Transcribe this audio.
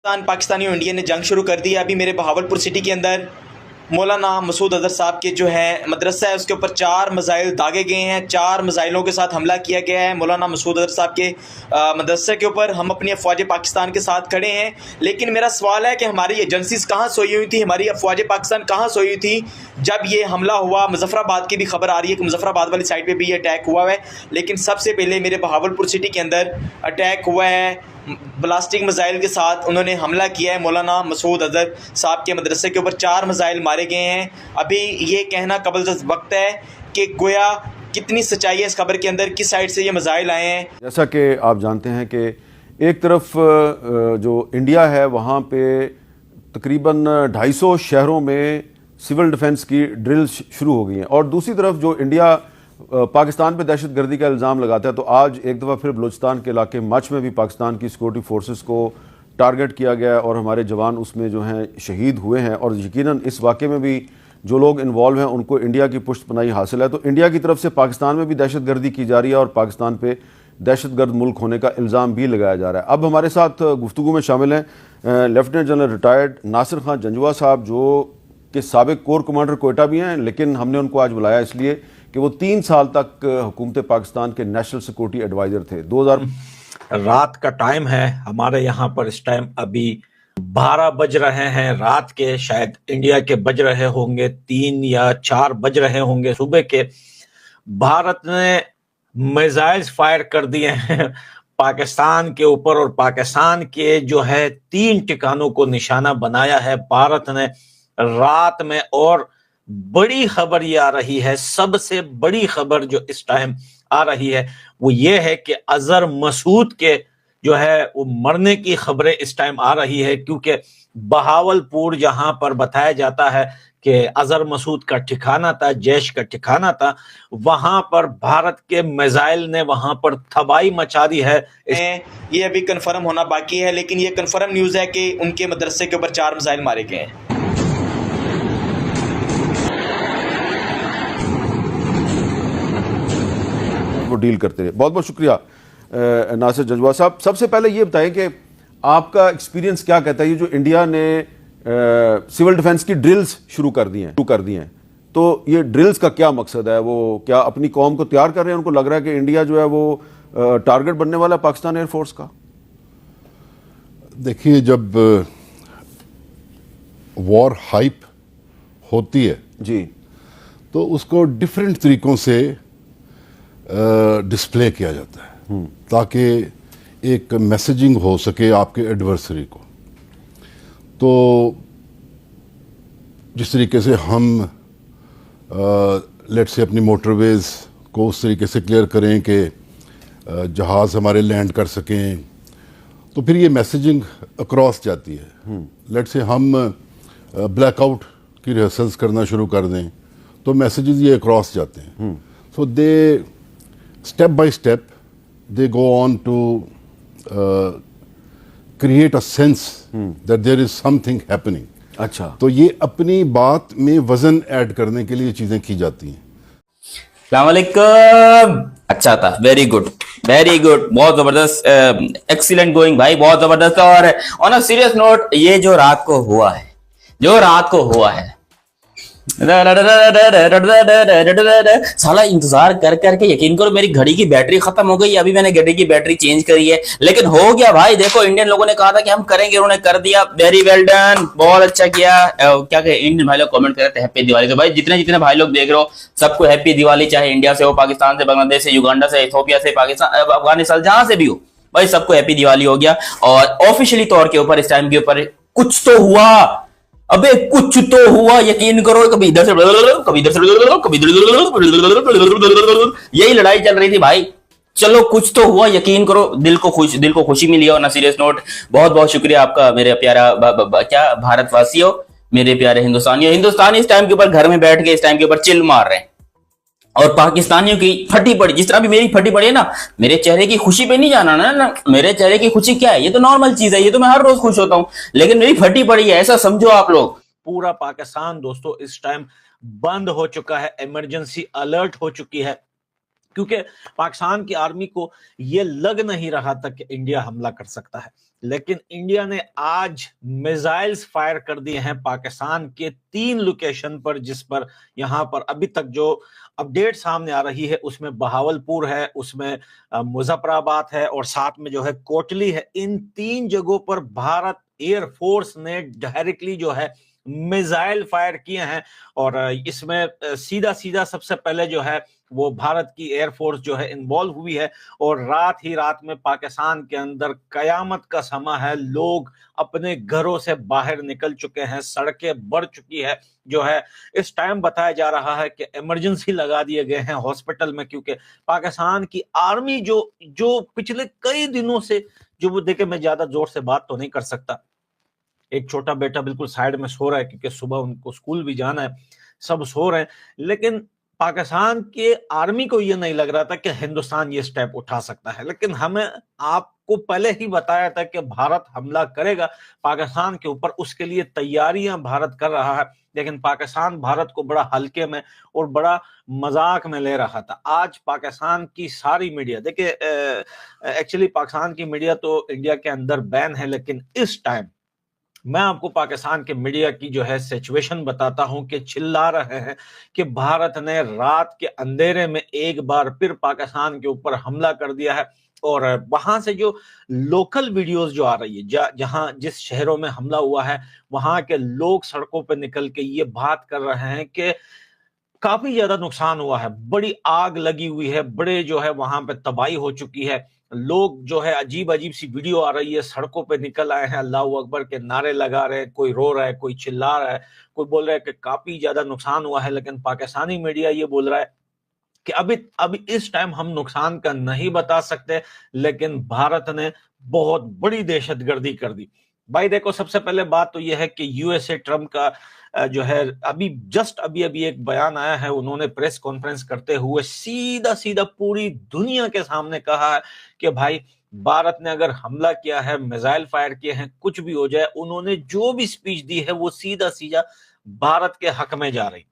पाकिस्तानी और इंडिया ने जंग शुरू कर दी है। अभी मेरे बहावलपुर सिटी के अंदर मौलाना मसूद अजहर साहब के जो है मदरसा है उसके ऊपर 4 मिसाइल दागे गए हैं। 4 मिसाइलों के साथ हमला किया गया है मौलाना मसूद अजहर साहब के मदरसे के ऊपर। हम अपनी अफवाज पाकिस्तान के साथ खड़े हैं, लेकिन मेरा सवाल है कि हमारी एजेंसीज कहाँ सोई हुई थी, हमारी अफवाज पाकिस्तान कहाँ सोई हुई थी जब ये हमला हुआ। मुजफ्फराबाद की भी खबर आ रही है कि मुजफ्फराबाद वाली साइड पर भी ये अटैक हुआ है, लेकिन सबसे पहले मेरे बहावलपुर सिटी के अंदर अटैक हुआ है ब्लास्टिक मिसाइल के साथ। उन्होंने हमला किया है मौलाना मसूद अजहर साहब के मदरसे के ऊपर। 4 मिसाइल मारे गए हैं। अभी ये कहना कबल वक्त है कि गोया कितनी सच्चाई है इस खबर के अंदर, किस साइड से ये मिसाइल आए हैं। जैसा कि आप जानते हैं कि एक तरफ जो इंडिया है वहाँ पे तकरीबन 250 शहरों में सिविल डिफेंस की ड्रिल्स शुरू हो गई हैं, और दूसरी तरफ जो इंडिया पाकिस्तान पे दहशतगर्दी का इल्ज़ाम लगाता है, तो आज एक दफ़ा फिर बलूचिस्तान के इलाके मच में भी पाकिस्तान की सिक्योरिटी फोर्सेस को टारगेट किया गया है और हमारे जवान उसमें जो हैं शहीद हुए हैं। और यकीनन इस वाक़े में भी जो लोग इन्वॉल्व हैं उनको इंडिया की पुष्टपनाही हासिल है। तो इंडिया की तरफ से पाकिस्तान में भी दहशतगर्दी की जा रही है और पाकिस्तान पे दहशतगर्द मुल्क होने का इल्ज़ाम भी लगाया जा रहा है। अब हमारे साथ गुफ्तगू में शामिल हैं lieutenant general retired Nasir Khan Janjua साहब, जो कि साबिक कोर कमांडर कोयटा भी हैं, लेकिन हमने उनको आज बुलाया इसलिए कि वो 3 साल तक हुकूमत पाकिस्तान के नेशनल सिक्योरिटी एडवाइजर थे। 2000 रात का टाइम है हमारे यहाँ पर, इस टाइम अभी 12 बज रहे हैं रात के, शायद इंडिया के बज रहे होंगे 3 या 4 बज रहे होंगे सुबह के। भारत ने मिसाइल्स फायर कर दिए हैं पाकिस्तान के ऊपर, और पाकिस्तान के जो है 3 ठिकानों को निशाना बनाया है भारत ने रात में। और बड़ी खबर ये आ रही है, सबसे बड़ी खबर जो इस टाइम आ रही है वो ये है कि अजहर मसूद के जो है वो मरने की खबरें इस टाइम आ रही है, क्योंकि बहावलपुर जहां पर बताया जाता है कि अजहर मसूद का ठिकाना था, जैश का ठिकाना था, वहां पर भारत के मिसाइल ने वहां पर तबाही मचा दी है। ये अभी कंफर्म होना बाकी है, लेकिन ये कंफर्म न्यूज है कि उनके मदरसे के ऊपर 4 मिसाइल मारे गए हैं। वो डील करते रहे। बहुत बहुत शुक्रिया नासिर जंजुआ साहब। सबसे पहले ये बताएं कि आपका एक्सपीरियंस क्या कहता है, ये जो इंडिया ने सिविल डिफेंस की ड्रिल्स शुरू कर दी हैं, तो ये ड्रिल्स का क्या मकसद है? वो क्या अपनी कौम को तैयार कर रहे हैं? उनको लग रहा है कि इंडिया जो है वो टारगेट बनने वाला है पाकिस्तान एयरफोर्स का? देखिए, जब वॉर हाइप होती है जी, तो उसको डिफरेंट तरीकों से डिस्प्ले किया जाता है ताकि एक मैसेजिंग हो सके आपके एडवर्सरी को। तो जिस तरीके से हम लेट्स से अपनी मोटरवेज को उस तरीके से क्लियर करें कि जहाज़ हमारे लैंड कर सकें, तो फिर ये मैसेजिंग अक्रॉस जाती है। लेट्स से हम ब्लैकआउट की रिहर्सल्स करना शुरू कर दें तो मैसेजेस ये अक्रॉस जाते हैं। सो दे step by step they go on to create a sense that there is something happening। अच्छा, तो ये अपनी बात में वजन ऐड करने के लिए चीजें की जाती हैं। अस्सलामुअलैकुम। अच्छा था, वेरी गुड, बहुत जबरदस्त, एक्सीलेंट गोइंग भाई, बहुत जबरदस्त। और ऑन अ सीरियस नोट, ये जो रात को हुआ है साला इंतजार कर करके यकीन करो मेरी घड़ी की बैटरी खत्म हो गई। अभी मैंने घड़ी की बैटरी चेंज करी है, लेकिन हो गया भाई। देखो, इंडियन लोगों ने कहा था कि हम करेंगे, उन्होंने कर दिया। वेरी वेल डन, बहुत अच्छा किया। क्या कहे, इंडियन भाई लोग कमेंट कर रहे थे हैप्पी दिवाली। तो भाई जितने भाई लोग देख रहे हो सबको हैप्पी दिवाली, चाहे इंडिया से हो, पाकिस्तान से, बांग्लादेश से, युगांडा से, इथियोपिया से, पाकिस्तान, अफगानिस्तान, जहां से भी हो भाई, सबको हैप्पी दिवाली हो गया। और ऑफिशियली तौर के ऊपर इस टाइम के ऊपर कुछ तो हुआ, अबे कुछ तो हुआ, यकीन करो। कभी इधर से कभी इधर से कभी यही लड़ाई चल रही थी भाई। चलो कुछ तो हुआ, यकीन करो, दिल को खुशी मिली। और ना सीरियस नोट, बहुत बहुत शुक्रिया आपका मेरे प्यारा क्या भारतवासियों, मेरे प्यारे हिंदुस्तानी इस टाइम के ऊपर घर में बैठ के इस टाइम के ऊपर चिल मार रहे हैं। और पाकिस्तानियों की फटी पड़ी, जिस तरह भी मेरी फटी पड़ी है ना, मेरे चेहरे की खुशी पे नहीं जाना ना, मेरे चेहरे की खुशी क्या है, ये तो नॉर्मल चीज है, ये तो मैं हर रोज खुश होता हूं, लेकिन मेरी फटी पड़ी है, ऐसा समझो आप लोग। पूरा पाकिस्तान दोस्तों इस टाइम बंद हो चुका है, इमरजेंसी अलर्ट हो चुकी है, क्योंकि पाकिस्तान की आर्मी को यह लग नहीं रहा था कि इंडिया हमला कर सकता है। लेकिन इंडिया ने आज मिसाइल्स फायर कर दिए हैं पाकिस्तान के 3 लोकेशन पर, जिस पर यहां पर अभी तक जो अपडेट सामने आ रही है उसमें बहावलपुर है, उसमें मुजफ्फराबाद है और साथ में जो है कोटली है। इन 3 जगहों पर भारत एयरफोर्स ने डायरेक्टली जो है मिसाइल फायर किए हैं और इसमें सीधा सीधा सबसे पहले जो है वो भारत की एयरफोर्स जो है इन्वॉल्व हुई है और रात ही रात में पाकिस्तान के अंदर कयामत का समय है। लोग अपने घरों से बाहर निकल चुके हैं, सड़कें बढ़ चुकी है, जो है इस टाइम बताया जा रहा है कि इमरजेंसी लगा दिए गए हैं हॉस्पिटल में, क्योंकि पाकिस्तान की आर्मी जो पिछले कई दिनों से जो वो देखे, मैं ज्यादा जोर से बात तो नहीं कर सकता, एक छोटा बेटा बिल्कुल साइड में सो रहा है क्योंकि सुबह उनको स्कूल भी जाना है, सब सो रहे हैं, लेकिन पाकिस्तान के आर्मी को यह नहीं लग रहा था कि हिंदुस्तान ये स्टेप उठा सकता है। लेकिन हमें आपको पहले ही बताया था कि भारत हमला करेगा पाकिस्तान के ऊपर, उसके लिए तैयारियां भारत कर रहा है, लेकिन पाकिस्तान भारत को बड़ा हल्के में और बड़ा मजाक में ले रहा था। आज पाकिस्तान की सारी मीडिया, देखिए एक्चुअली पाकिस्तान की मीडिया तो इंडिया के अंदर बैन है, लेकिन इस टाइम मैं आपको पाकिस्तान के मीडिया की जो है सिचुएशन बताता हूं कि चिल्ला रहे हैं कि भारत ने रात के अंधेरे में एक बार फिर पाकिस्तान के ऊपर हमला कर दिया है। और वहां से जो लोकल वीडियोस जो आ रही है, जहां जिस शहरों में हमला हुआ है वहां के लोग सड़कों पर निकल के ये बात कर रहे हैं कि काफी ज्यादा नुकसान हुआ है, बड़ी आग लगी हुई है, बड़े जो है वहां पे तबाही हो चुकी है। लोग जो है अजीब अजीब सी वीडियो आ रही है, सड़कों पे निकल आए हैं, अल्लाह अकबर के नारे लगा रहे हैं, कोई रो रहा है, कोई चिल्ला रहा है, कोई बोल रहा है कि काफी ज्यादा नुकसान हुआ है। लेकिन पाकिस्तानी मीडिया ये बोल रहा है कि अभी इस टाइम हम नुकसान का नहीं बता सकते, लेकिन भारत ने बहुत बड़ी दहशतगर्दी कर दी। भाई देखो, सबसे पहले बात तो यह है कि यूएसए ट्रम्प का जो है अभी एक बयान आया है, उन्होंने प्रेस कॉन्फ्रेंस करते हुए सीधा सीधा पूरी दुनिया के सामने कहा है कि भाई भारत ने अगर हमला किया है, मिसाइल फायर किए हैं, कुछ भी हो जाए, उन्होंने जो भी स्पीच दी है वो सीधा सीधा भारत के हक में जा रही थी।